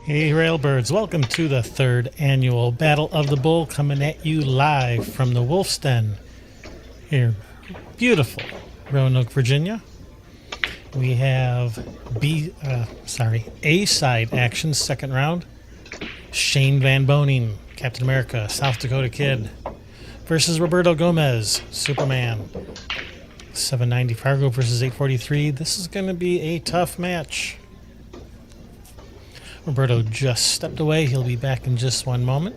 Hey Railbirds, welcome to the third annual Battle of the Bull, coming at you live from the Wolf's Den here, beautiful Roanoke, Virginia. We have A side action, second round. Shane Van Boening, Captain America, South Dakota Kid, versus Roberto Gomez, Superman. 790 Fargo versus 843. This is going to be a tough match. Roberto just stepped away. He'll be back in just one moment.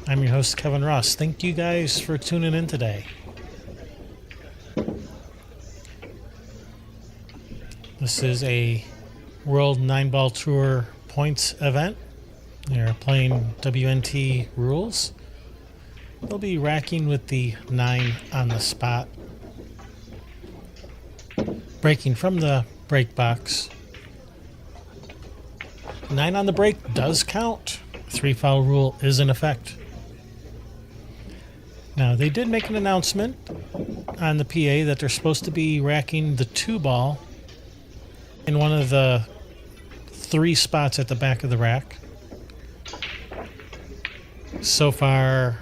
I'm your host, Kevin Ross. Thank you guys for tuning in today. This is a World 9-Ball Tour points event. They're playing WNT rules. They'll be racking with the 9 on the spot. Breaking from the break box. 9 on the break does count. 3-foul rule is in effect. Now, they did make an announcement on the PA that they're supposed to be racking the 2-ball in one of the 3 spots at the back of the rack. So far,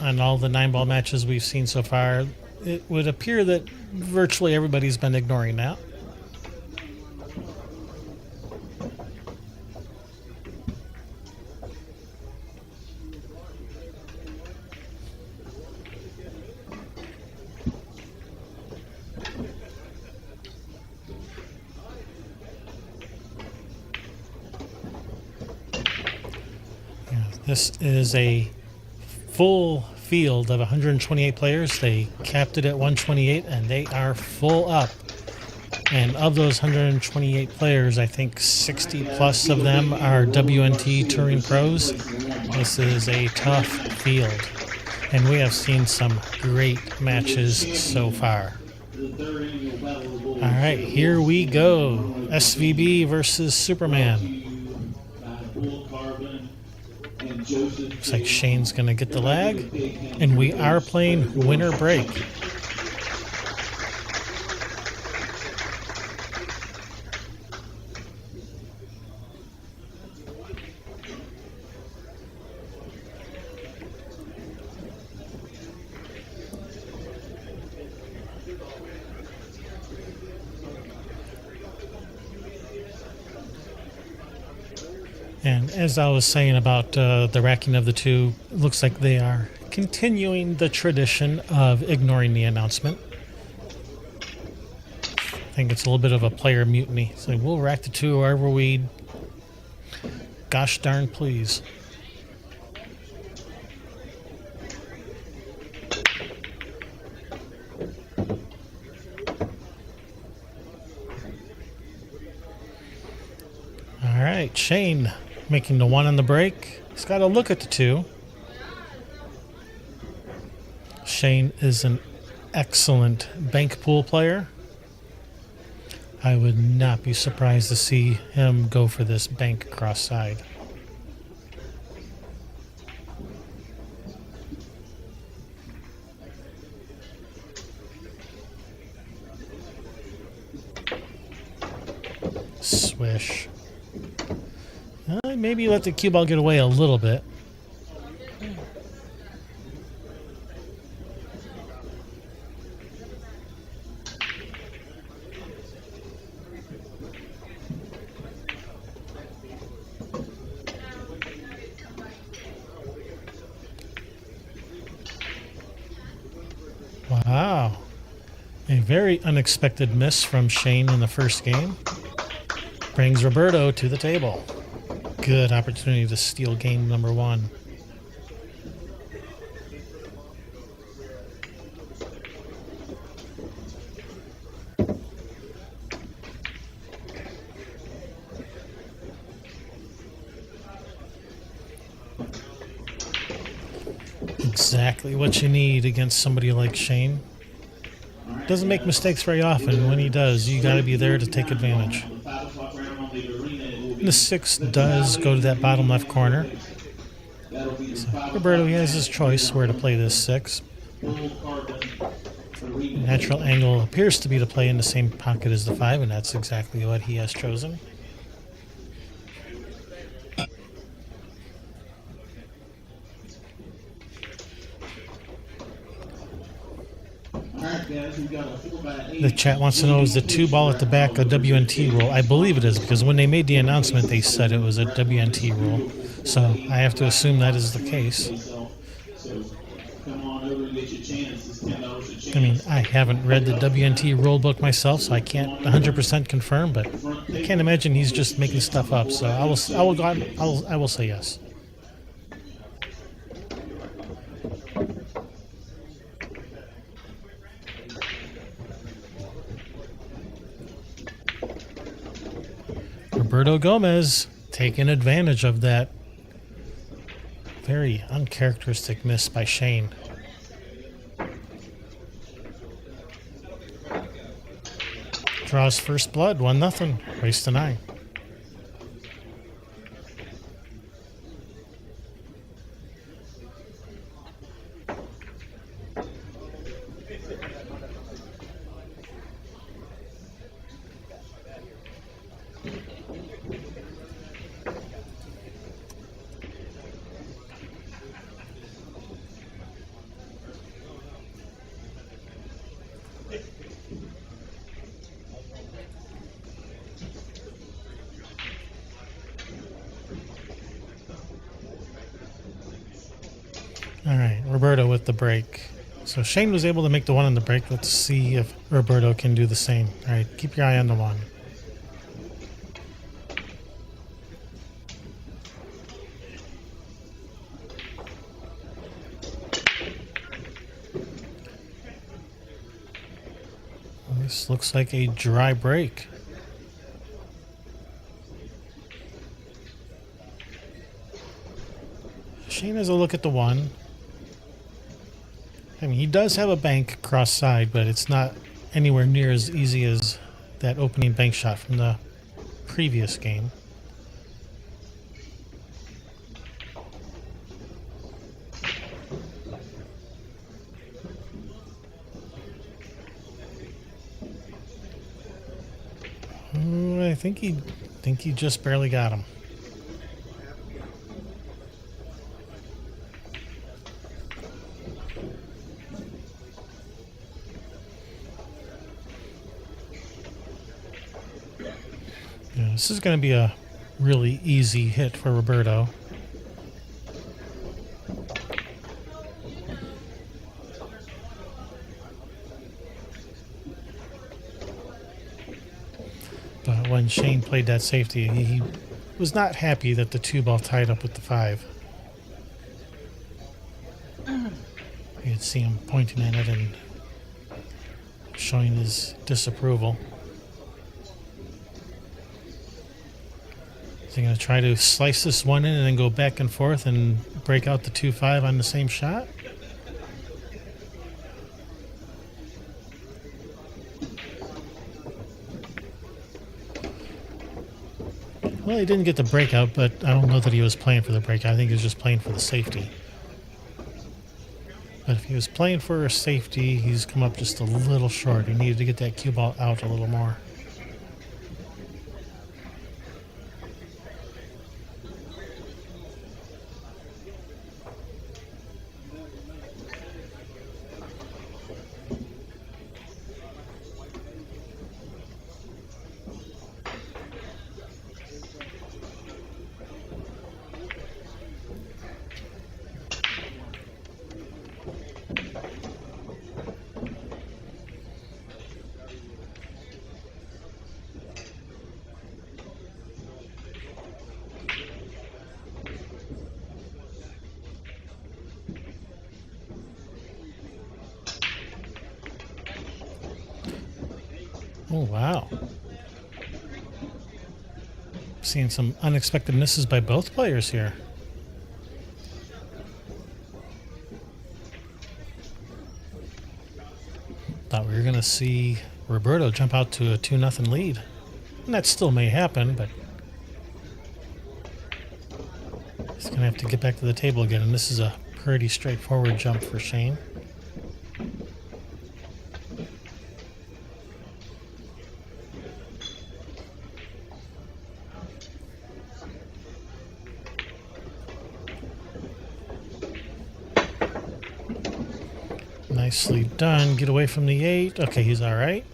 on all the 9-ball matches we've seen so far, it would appear that virtually everybody's been ignoring that. This is a full field of 128 players. They capped it at 128, and they are full up. And of those 128 players, I think 60 plus of them are WNT touring pros. This is a tough field, and we have seen some great matches so far. All right, here we go. SVB versus Superman. Looks like Shane's going to get the lag, and we are playing winner break. And as I was saying about the racking of the 2, it looks like they are continuing the tradition of ignoring the announcement. I think it's a little bit of a player mutiny. So we'll rack the 2 wherever we gosh darn please. All right, Shane making the 1 on the break. He's got to look at the 2. Shane is an excellent bank pool player. I would not be surprised to see him go for this bank cross side. Swish. Maybe let the cue ball get away a little bit. Wow. A very unexpected miss from Shane in the first game brings Roberto to the table. Good opportunity to steal game number 1. Exactly what you need against somebody like Shane. Doesn't make mistakes very often. When he does, you got to be there to take advantage. The 6 does go to that bottom left corner. So Roberto, he has his choice where to play this 6. Natural angle appears to be to play in the same pocket as the 5, and that's exactly what he has chosen. The chat wants to know, is the 2 ball at the back a WNT rule? I believe it is, because when they made the announcement, they said it was a WNT rule. So I have to assume that is the case. I mean, I haven't read the WNT rule book myself, so I can't 100% confirm, but I can't imagine he's just making stuff up. So I will say yes. Roberto Gomez taking advantage of that very uncharacteristic miss by Shane. Draws first blood, 1-0, race to 9. All right, Roberto with the break. So Shane was able to make the 1 on the break. Let's see if Roberto can do the same. All right, keep your eye on the 1. This looks like a dry break. Shane has a look at the 1. I mean, he does have a bank cross side, but it's not anywhere near as easy as that opening bank shot from the previous game. I think he just barely got him. This is going to be a really easy hit for Roberto. But when Shane played that safety, he was not happy that the 2-ball tied up with the 5. You could see him pointing at it and showing his disapproval. Is he going to try to slice this 1 in and then go back and forth and break out the 2-5 on the same shot? Well, he didn't get the breakout, but I don't know that he was playing for the breakout. I think he was just playing for the safety. But if he was playing for a safety, he's come up just a little short. He needed to get that cue ball out a little more. Oh, wow. Seeing some unexpected misses by both players here. Thought we were going to see Roberto jump out to a 2-0 lead. And that still may happen, but he's going to have to get back to the table again. And this is a pretty straightforward jump for Shane. Nicely done. Get away from the 8. Okay, he's all right.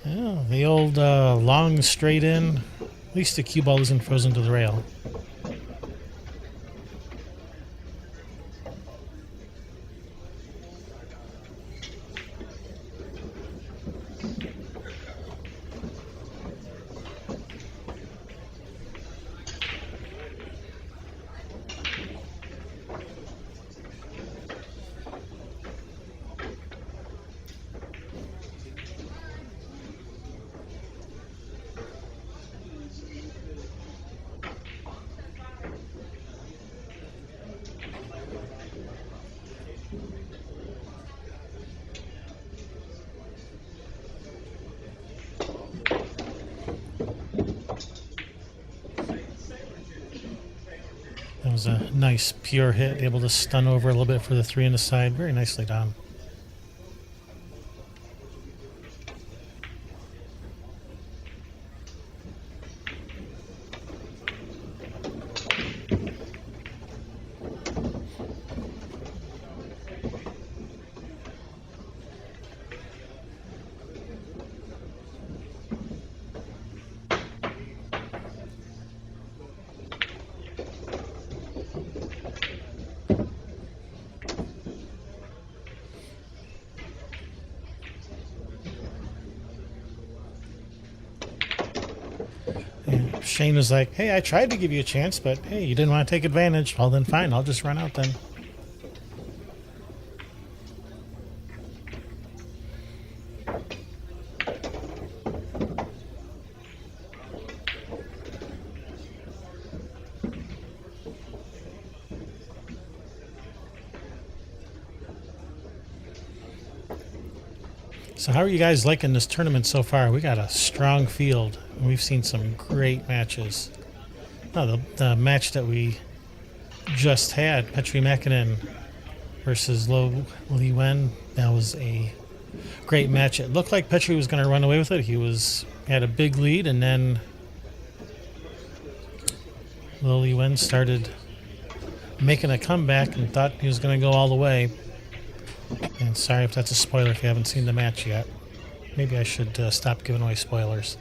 Oh, the old long straight in. At least the cue ball isn't frozen to the rail. That was a nice pure hit, able to stun over a little bit for the 3 on the side. Very nicely done. And Shane was like, hey, I tried to give you a chance, but hey, you didn't want to take advantage. Well, then fine, I'll just run out then. So how are you guys liking this tournament so far? We got a strong field. We've seen some great matches. No, the match that we just had, Petri Mäkinen versus Lo Li Wen, that was a great match. It looked like Petri was going to run away with it. He had a big lead, and then Lo Li Wen started making a comeback and thought he was going to go all the way. And sorry if that's a spoiler if you haven't seen the match yet. Maybe I should stop giving away spoilers.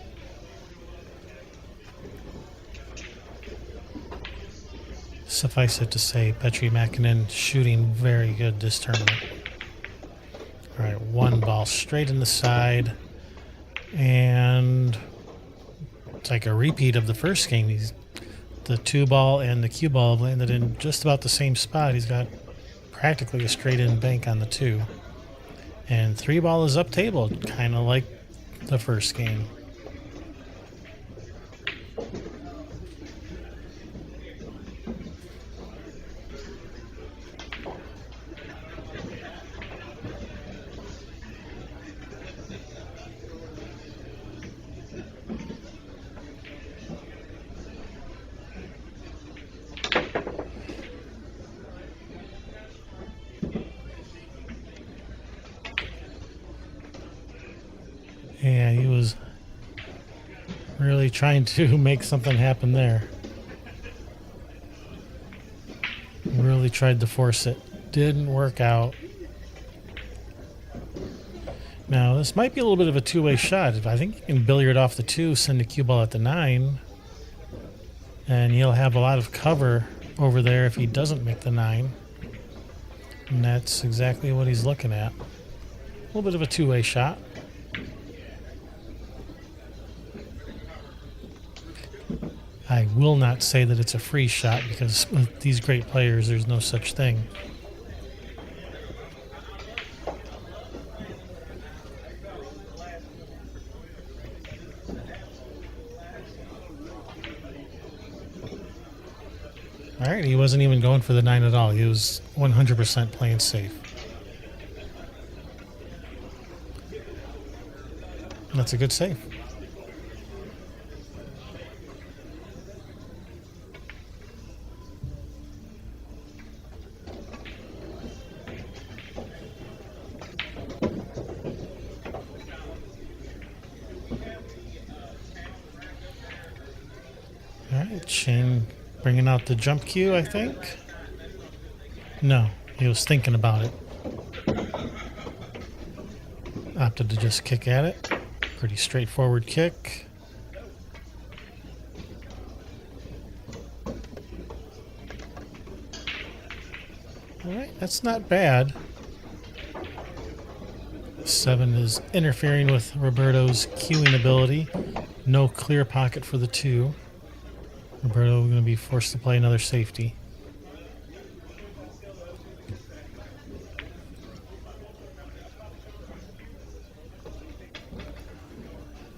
Suffice it to say, Petri Mäkinen shooting very good this tournament. All right, 1 ball straight in the side. And it's like a repeat of the first game. The 2 ball and the cue ball have landed in just about the same spot. He's got practically a straight in bank on the 2. And 3 ball is up table, kind of like the first game. Yeah, he was really trying to make something happen there. Really tried to force it. Didn't work out. Now, this might be a little bit of a two-way shot. I think you can billiard off the 2, send a cue ball at the 9, and he'll have a lot of cover over there if he doesn't make the 9. And that's exactly what he's looking at. A little bit of a two-way shot. I will not say that it's a free shot because with these great players, there's no such thing. All right, he wasn't even going for the 9 at all. He was 100% playing safe. That's a good save. All right, Shane bringing out the jump cue, I think. No, he was thinking about it. Opted to just kick at it. Pretty straightforward kick. Alright, that's not bad. 7 is interfering with Roberto's queuing ability. No clear pocket for the 2. Roberto going to be forced to play another safety.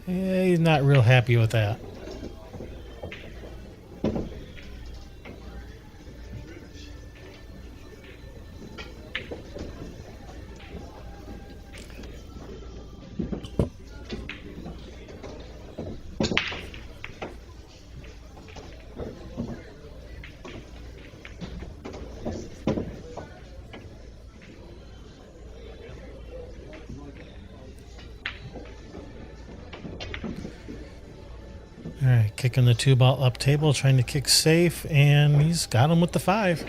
Yeah, he's not real happy with that. All right, kicking the 2 ball up table, trying to kick safe, and he's got him with the 5.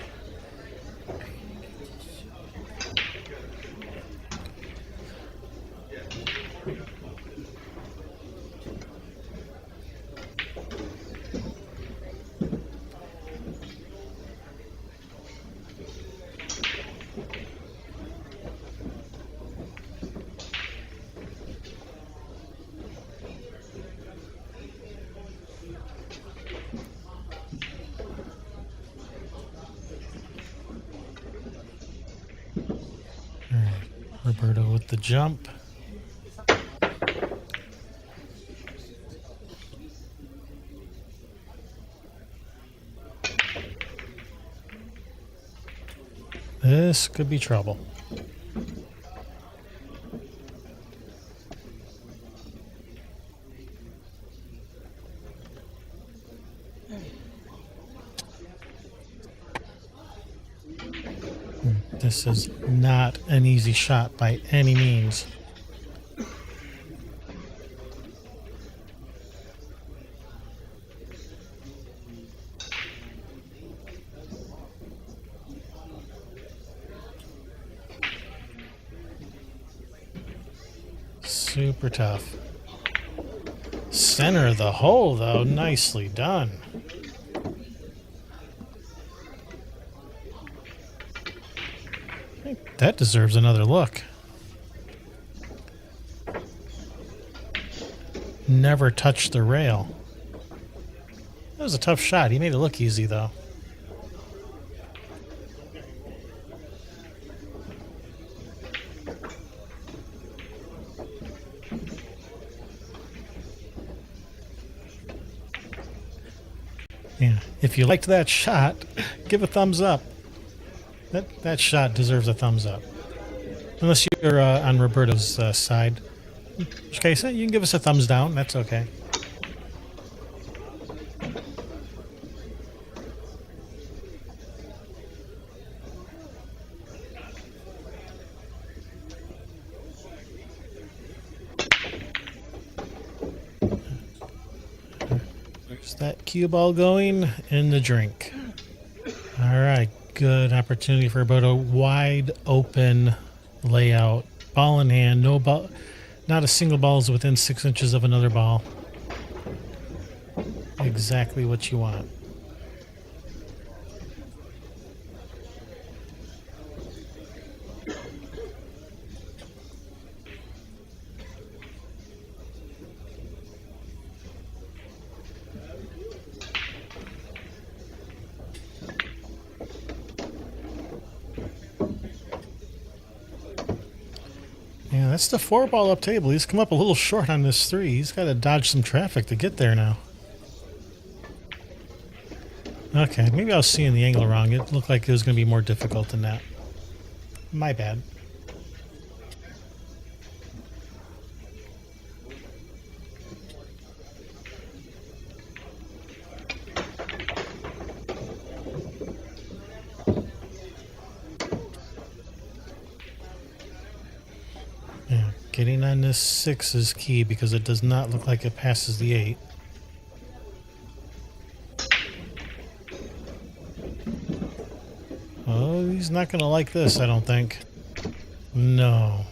Roberto with the jump. This could be trouble. This is not an easy shot by any means. Super tough. Center of the hole, though. Nicely done. I think that deserves another look. Never touched the rail. That was a tough shot. He made it look easy, though. Yeah, if you liked that shot, give a thumbs up. That shot deserves a thumbs up. Unless you're on Roberto's side. In which case, you can give us a thumbs down. That's okay. There's that cue ball going in the drink. All right, good opportunity for Roberto. Wide open layout, ball in hand, no ball, not a single ball is within 6 inches of another ball. Exactly what you want. Yeah, that's the 4 ball up table. He's come up a little short on this 3. He's got to dodge some traffic to get there now. Okay, maybe I was seeing the angle wrong. It looked like it was going to be more difficult than that. My bad. Yeah, getting on this 6 is key because it does not look like it passes the 8. Oh, he's not going to like this, I don't think. No.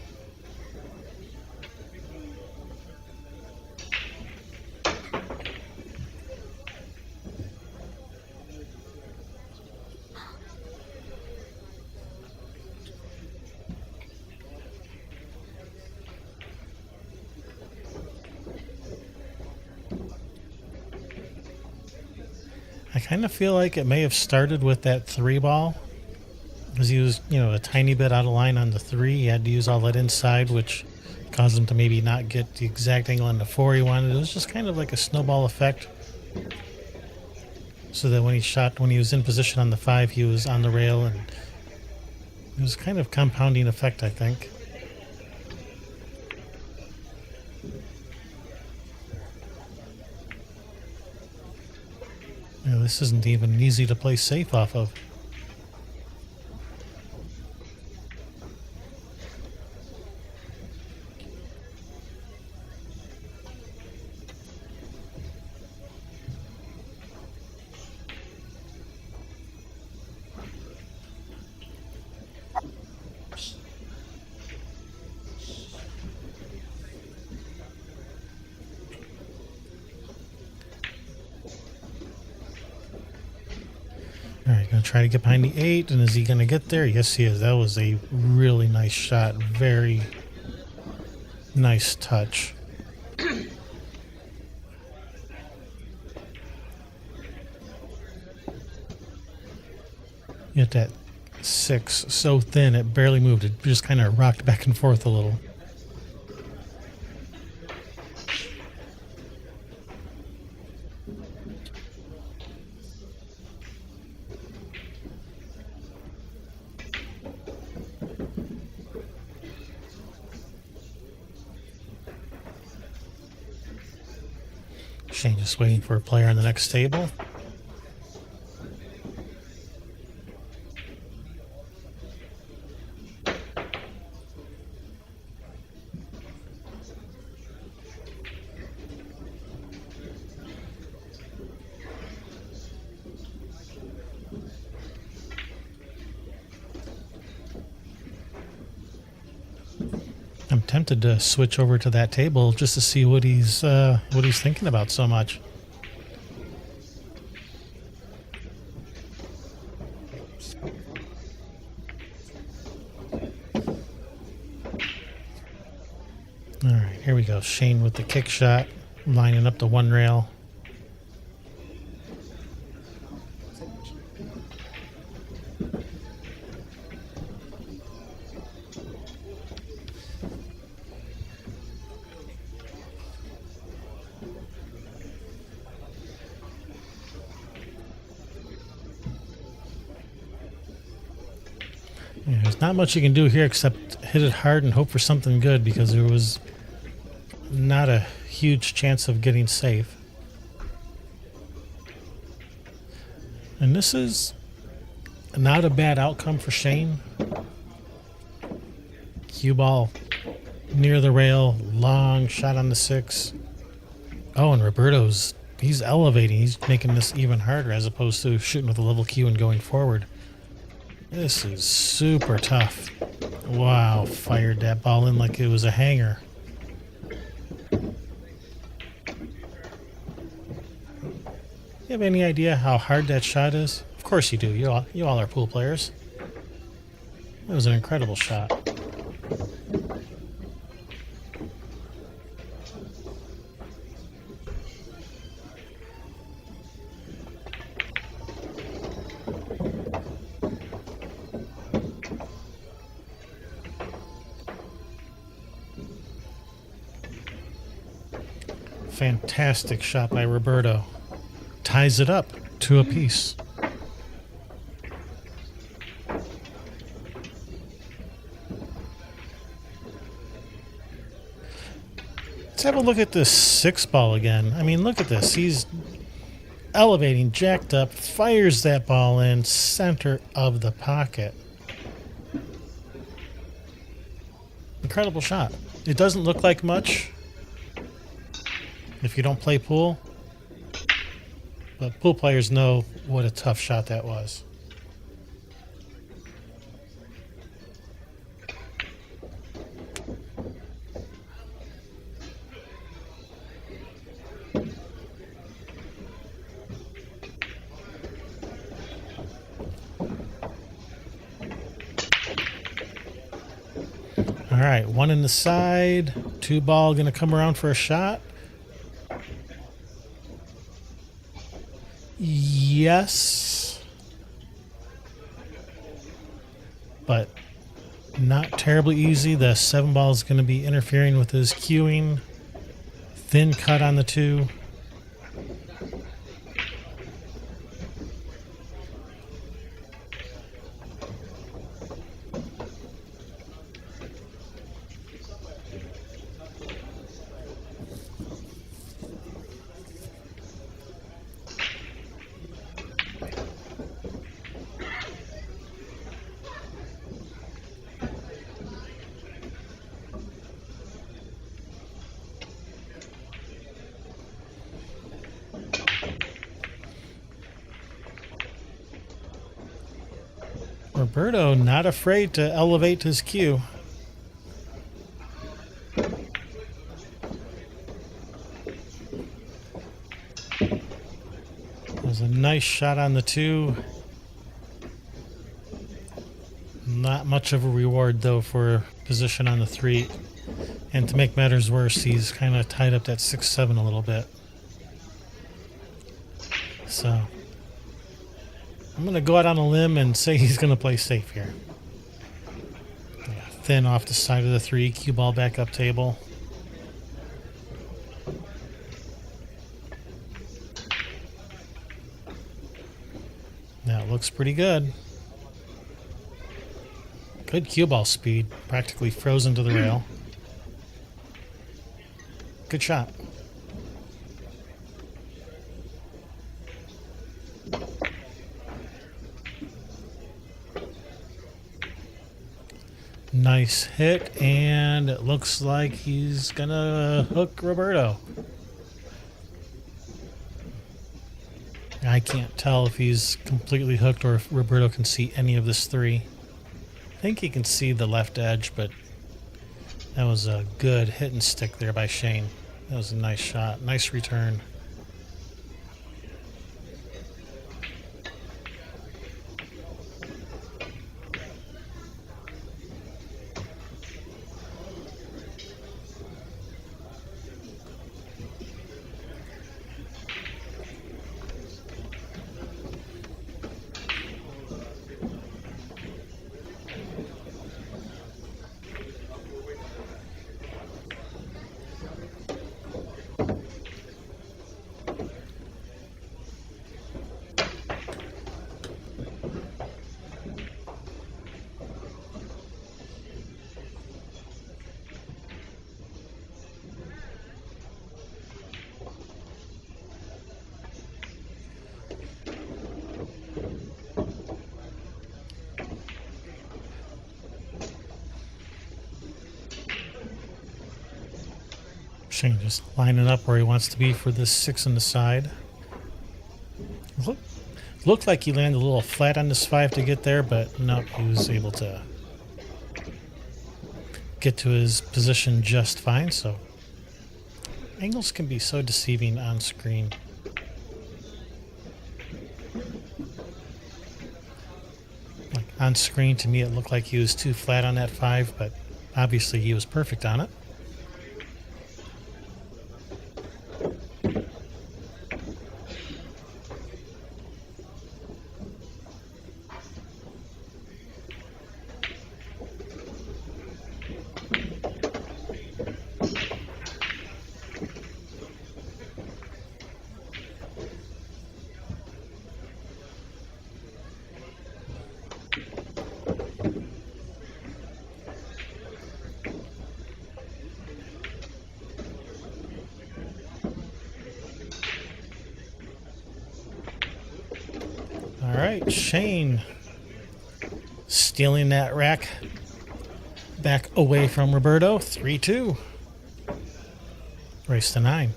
I kind of feel like it may have started with that 3 ball. Because he was, a tiny bit out of line on the 3. He had to use all that inside, which caused him to maybe not get the exact angle on the 4 he wanted. It was just kind of like a snowball effect. So that when he was in position on the 5, he was on the rail, and it was kind of compounding effect, I think. This isn't even easy to play safe off of. Alright, gonna try to get behind the 8, and is he gonna get there? Yes, he is. That was a really nice shot. Very nice touch. Get that 6 so thin it barely moved. It just kind of rocked back and forth a little. Shane just waiting for a player on the next table. I'm tempted to switch over to that table just to see what he's thinking about so much. All right, here we go. Shane with the kick shot, lining up the 1 rail. Yeah, there's not much you can do here except hit it hard and hope for something good, because there was not a huge chance of getting safe. And this is not a bad outcome for Shane. Cue ball near the rail, long shot on the 6. Oh, and he's elevating. He's making this even harder as opposed to shooting with a level cue and going forward. This is super tough. Wow, fired that ball in like it was a hanger. You have any idea how hard that shot is? Of course you do. You all are pool players. It was an incredible shot. Fantastic shot by Roberto. Ties it up 2 apiece. Let's have a look at this 6 ball again. I mean, look at this. He's elevating, jacked up, fires that ball in center of the pocket. Incredible shot. It doesn't look like much if you don't play pool, but pool players know what a tough shot that was. All right, 1 in the side, 2 ball gonna come around for a shot. yes, but not terribly easy. The 7 ball is going to be interfering with his cueing. Thin cut on the 2. Roberto not afraid to elevate his cue. There's a nice shot on the 2. Not much of a reward though for position on the 3. And to make matters worse, he's kind of tied up that 6-7 a little bit. So I'm going to go out on a limb and say he's going to play safe here. Yeah, thin off the side of the 3, cue ball back up table. That looks pretty good. Good cue ball speed, practically frozen to the rail. Good shot. Nice hit, and it looks like he's gonna hook Roberto. I can't tell if he's completely hooked or if Roberto can see any of this 3. I think he can see the left edge, but that was a good hit and stick there by Shane. That was a nice shot, nice return. Shane just lining up where he wants to be for this 6 on the side. Looked like he landed a little flat on this 5 to get there, but no, he was able to get to his position just fine. So angles can be so deceiving on screen. Like on screen, to me, it looked like he was too flat on that 5, but obviously he was perfect on it. All right, Shane stealing that rack back away from Roberto. 3-2. Race to 9.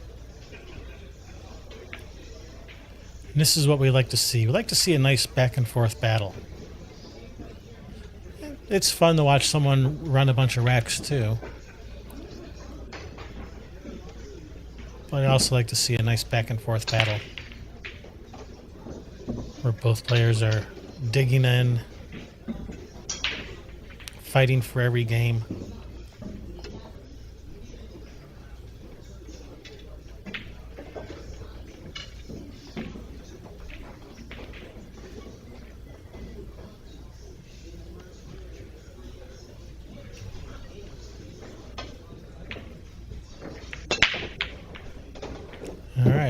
And this is what we like to see. We like to see a nice back and forth battle. It's fun to watch someone run a bunch of racks too. But I also like to see a nice back and forth battle where both players are digging in, fighting for every game.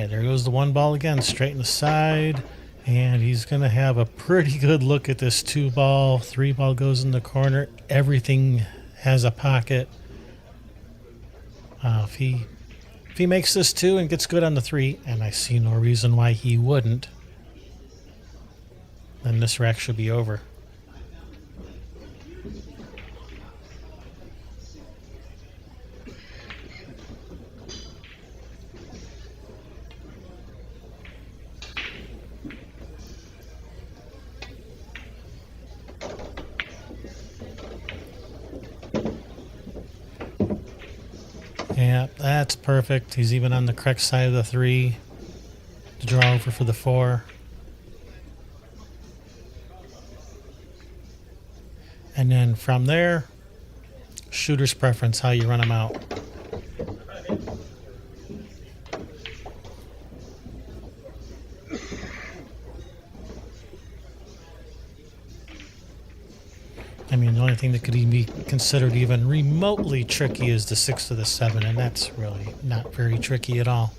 there goes the one ball again, straight in the side. And he's going to have a pretty good look at this 2 ball. 3 ball goes in the corner. Everything has a pocket. If he makes this 2 and gets good on the 3, and I see no reason why he wouldn't, then this rack should be over. Yeah, that's perfect. He's even on the correct side of the 3 to draw over for the 4. And then from there, shooter's preference, how you run them out. I mean, the only thing that could even be considered even remotely tricky is the 6 to the 7, and that's really not very tricky at all.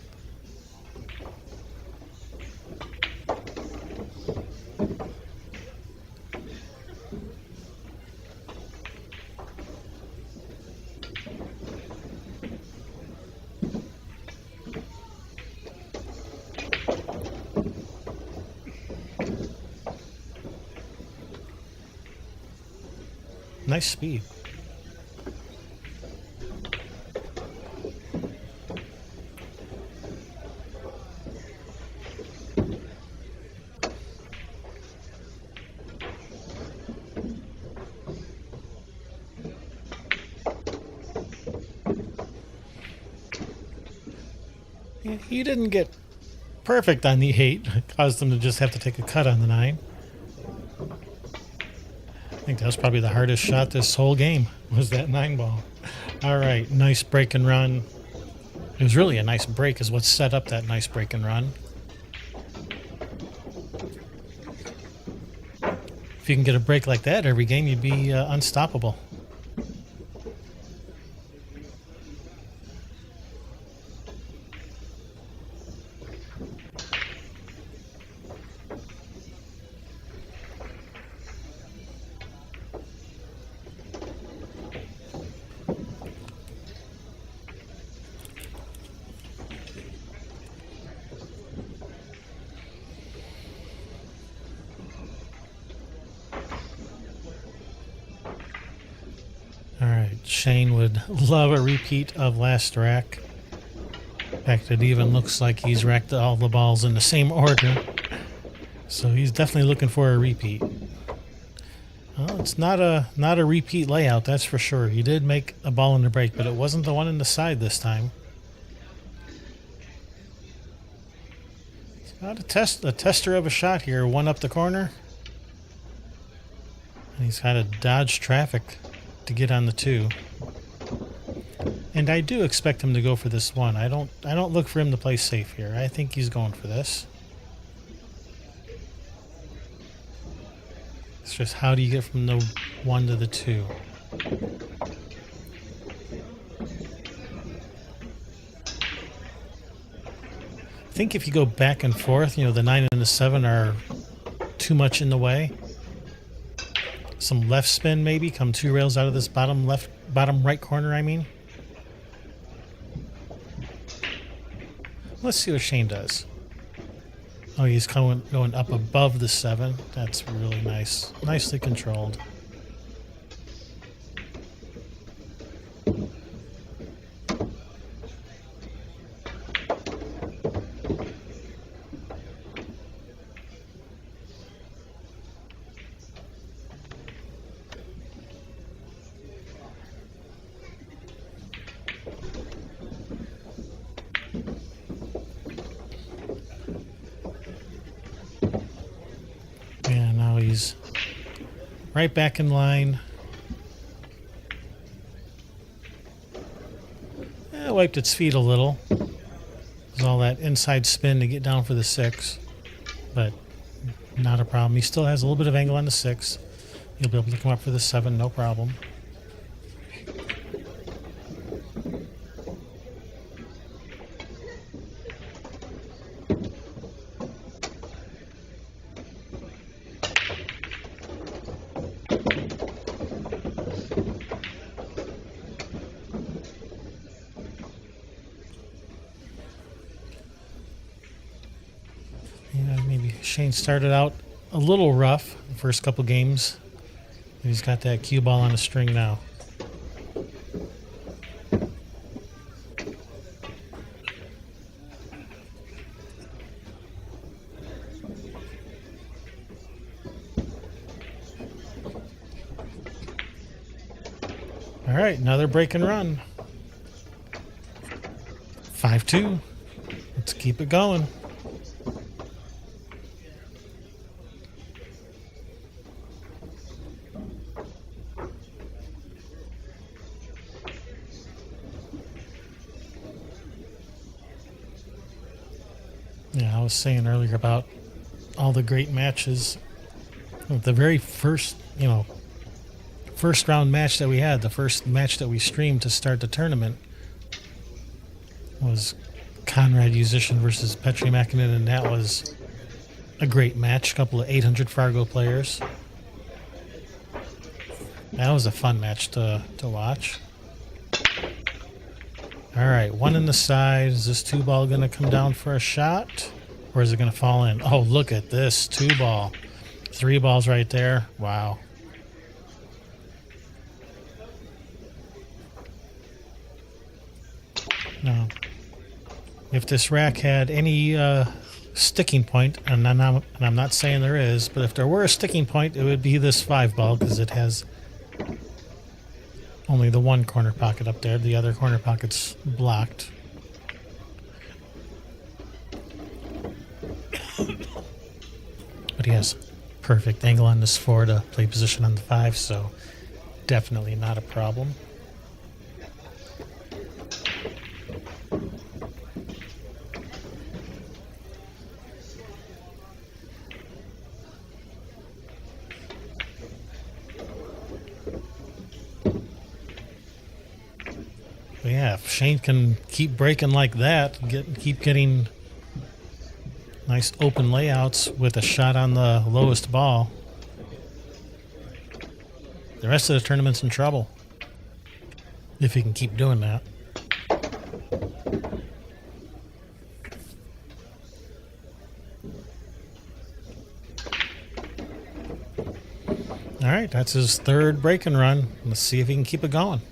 Nice speed. Yeah, he didn't get perfect on the 8. It caused him to just have to take a cut on the 9. I think that was probably the hardest shot this whole game, was that 9 ball. All right, nice break and run. It was really a nice break is what set up that nice break and run. If you can get a break like that every game, you'd be unstoppable. All right, Shane would love a repeat of last rack. In fact, it even looks like he's racked all the balls in the same order. So he's definitely looking for a repeat. Well, it's not a repeat layout, that's for sure. He did make a ball in the break, but it wasn't the one in the side this time. He's got a tester of a shot here, one up the corner. And he's got to dodge traffic to get on the 2. And I do expect him to go for this 1. I don't look for him to play safe here. I think he's going for this. It's just how do you get from the 1 to the 2? I think if you go back and forth, you know, the 9 and the 7 are too much in the way. Some left spin maybe, come 2 rails out of this bottom right corner, I mean. Let's see what Shane does. Oh, he's going up above the 7. That's really nice. Nicely controlled. And now he's right back in line. Wiped its feet a little. There's all that inside spin to get down for the 6, but not a problem. He still has a little bit of angle on the 6. He'll be able to come up for the 7, no problem. Shane started out a little rough the first couple games. He's got that cue ball on a string now. All right, another break and run. 5-2. Let's keep it going. Yeah, I was saying earlier about all the great matches. The very first, first round match that we had, the first match that we streamed to start the tournament was Conrad Musician versus Petri Mäkinen, and that was a great match. A couple of 800 Fargo players. That was a fun match to watch. All right, one in the side. Is this 2-ball going to come down for a shot? Or is it going to fall in? Oh, look at this 2-ball. 3 balls right there. Wow. Now, if this rack had any sticking point, and I'm not saying there is, but if there were a sticking point, it would be this 5-ball because it has only the one corner pocket up there. The other corner pocket's blocked. But he has perfect angle on this 4 to play position on the 5, so definitely not a problem. But yeah, if Shane can keep breaking like that, keep getting nice open layouts with a shot on the lowest ball, the rest of the tournament's in trouble. If he can keep doing that. All right, that's his third break and run. Let's see if he can keep it going.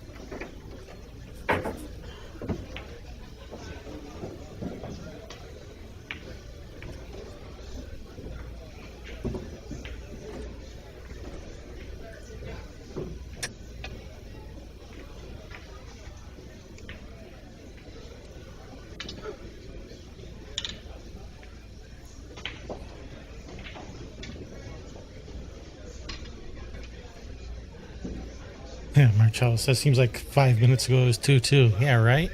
Yeah, Marcello says seems like 5 minutes ago it was 2-2. Yeah, right?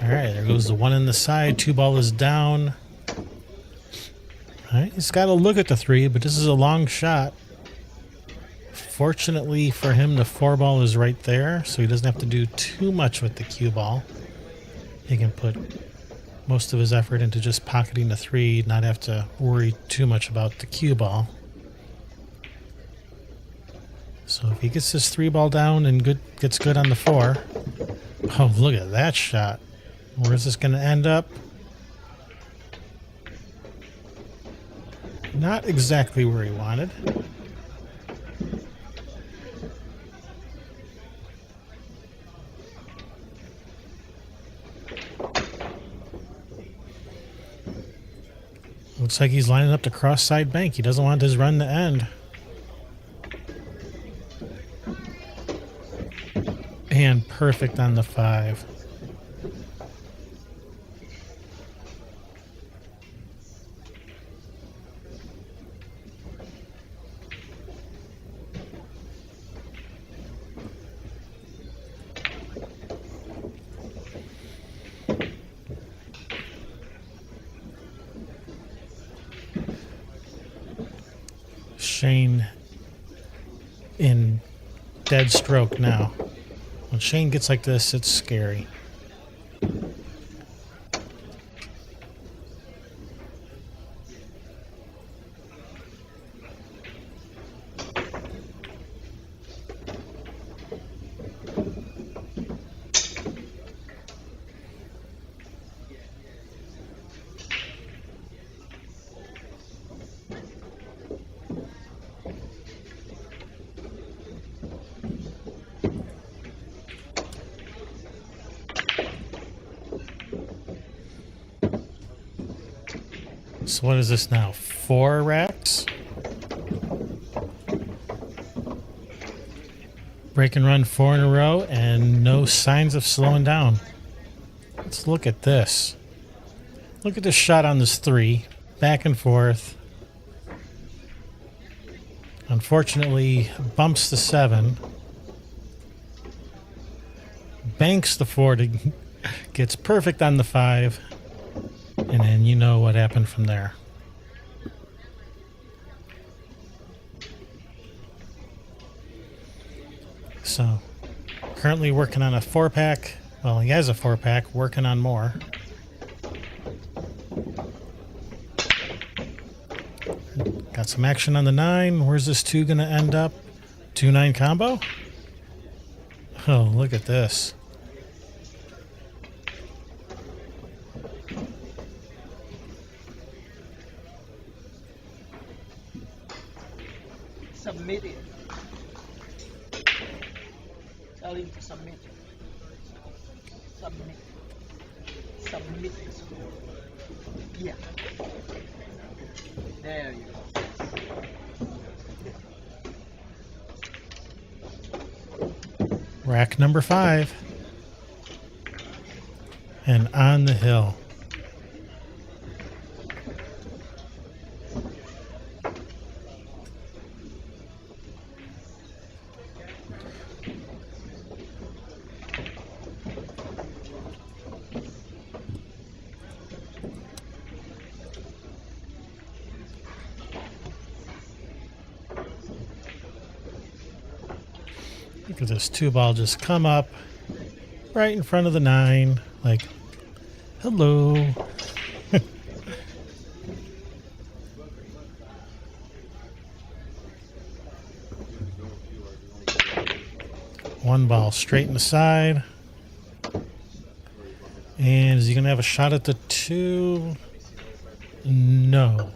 All right, there goes the 1 in the side. 2-ball is down. All right, he's got to look at the 3, but this is a long shot. Fortunately for him, the 4-ball is right there, so he doesn't have to do too much with the cue ball. He can put most of his effort into just pocketing the 3, not have to worry too much about the cue ball. So if he gets this 3-ball down and gets good on the 4. Oh, look at that shot. Where's this going to end up? Not exactly where he wanted. Looks like he's lining up the cross side bank. He doesn't want his run to end. And perfect on the 5. Shane in dead stroke now. When Shane gets like this, it's scary. So what is this now? 4 racks? Break and run 4 in a row and no signs of slowing down. Let's look at this. Look at this shot on this 3. Back and forth. Unfortunately, bumps the 7. Banks the 4 to gets perfect on the 5. And then you know what happened from there. So, currently working on a 4-pack. Well, he has a 4-pack, working on more. Got some action on the 9. Where's this 2 going to end up? 2-9 combo? Oh, look at this. Submit it. Tell him to submit it. Submit. Submit the score. Yeah. There you go. Rack number 5. And on the hill. Look at this 2-ball just come up right in front of the 9. Like, hello. One ball straight in the side. And is he going to have a shot at the 2? No.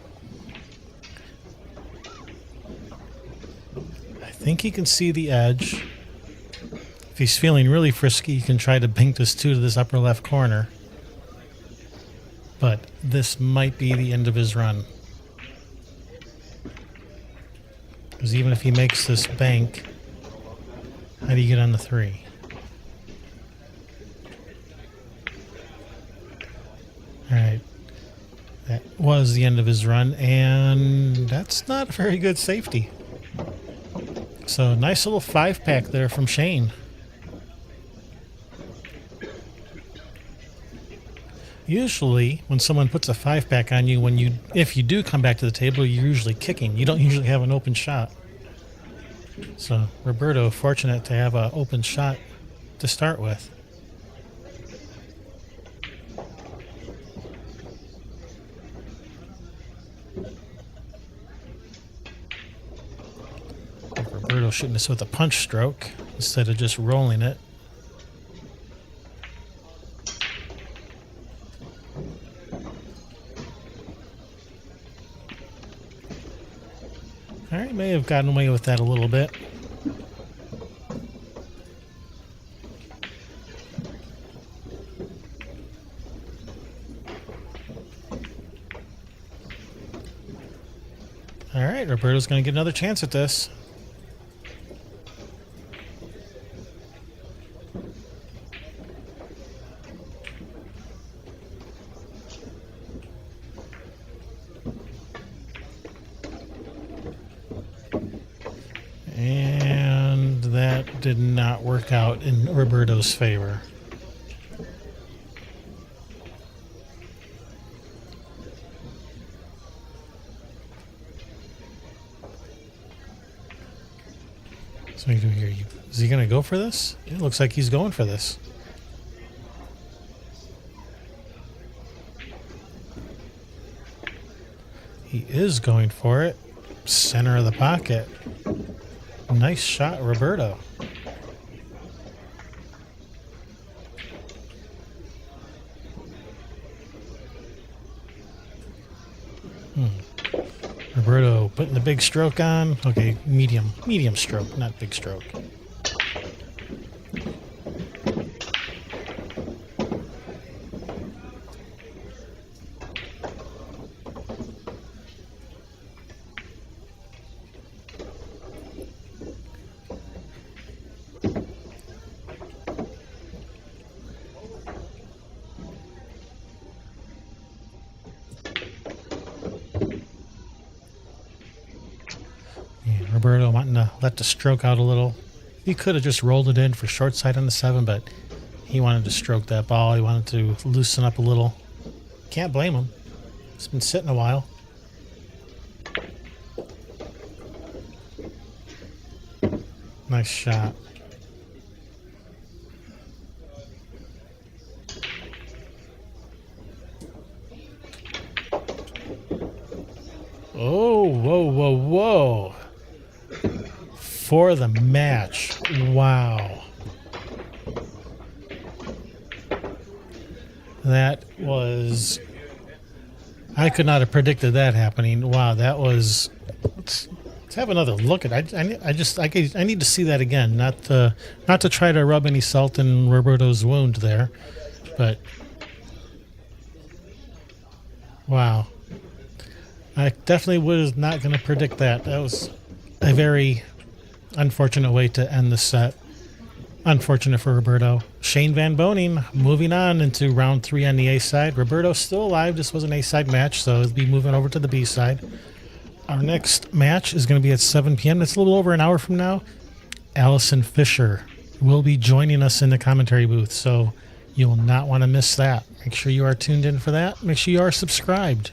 I think he can see the edge. If he's feeling really frisky, he can try to bank this 2 to this upper left corner. But this might be the end of his run. Because even if he makes this bank, how do you get on the 3? Alright. That was the end of his run, and that's not a very good safety. So, nice little 5-pack there from Shane. Usually, when someone puts a 5-pack on you, if you do come back to the table, you're usually kicking. You don't usually have an open shot. So, Roberto, fortunate to have an open shot to start with. Roberto shooting this with a punch stroke instead of just rolling it. Alright, may have gotten away with that a little bit. Alright, Roberto's going to get another chance at this. And that did not work out in Roberto's favor. So what are you doing here? Is he going to go for this? It looks like he's going for this. He is going for it. Center of the pocket. Nice shot, Roberto. Roberto putting the big stroke on. Okay, medium stroke, not big stroke. Roberto wanting to let the stroke out a little. He could have just rolled it in for short side on the 7, but he wanted to stroke that ball. He wanted to loosen up a little. Can't blame him. It's been sitting a while. Nice shot. Oh, whoa, whoa, whoa. For the match. Wow. That was... I could not have predicted that happening. Wow, that was... Let's have another look at it. I need to see that again. Not to try to rub any salt in Roberto's wound there, but... Wow. I definitely was not going to predict that. That was a very unfortunate way to end the set. Unfortunate for Roberto. Shane Van Boening moving on into round 3 on the A side. Roberto still alive. This was an A side match, so he'll be moving over to the B side. Our next match is going to be at 7 p.m. It's a little over an hour from now. Allison Fisher will be joining us in the commentary booth, so you will not want to miss that. Make sure you are tuned in for that. Make sure you are subscribed.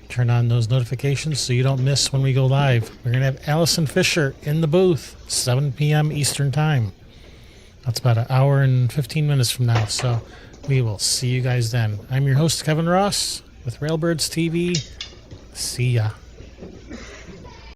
Turn on those notifications so you don't miss when we go live. We're going to have Allison Fisher in the booth, 7 p.m. Eastern Time. That's about an hour and 15 minutes from now, so we will see you guys then. I'm your host, Kevin Ross, with Railbirds TV. See ya.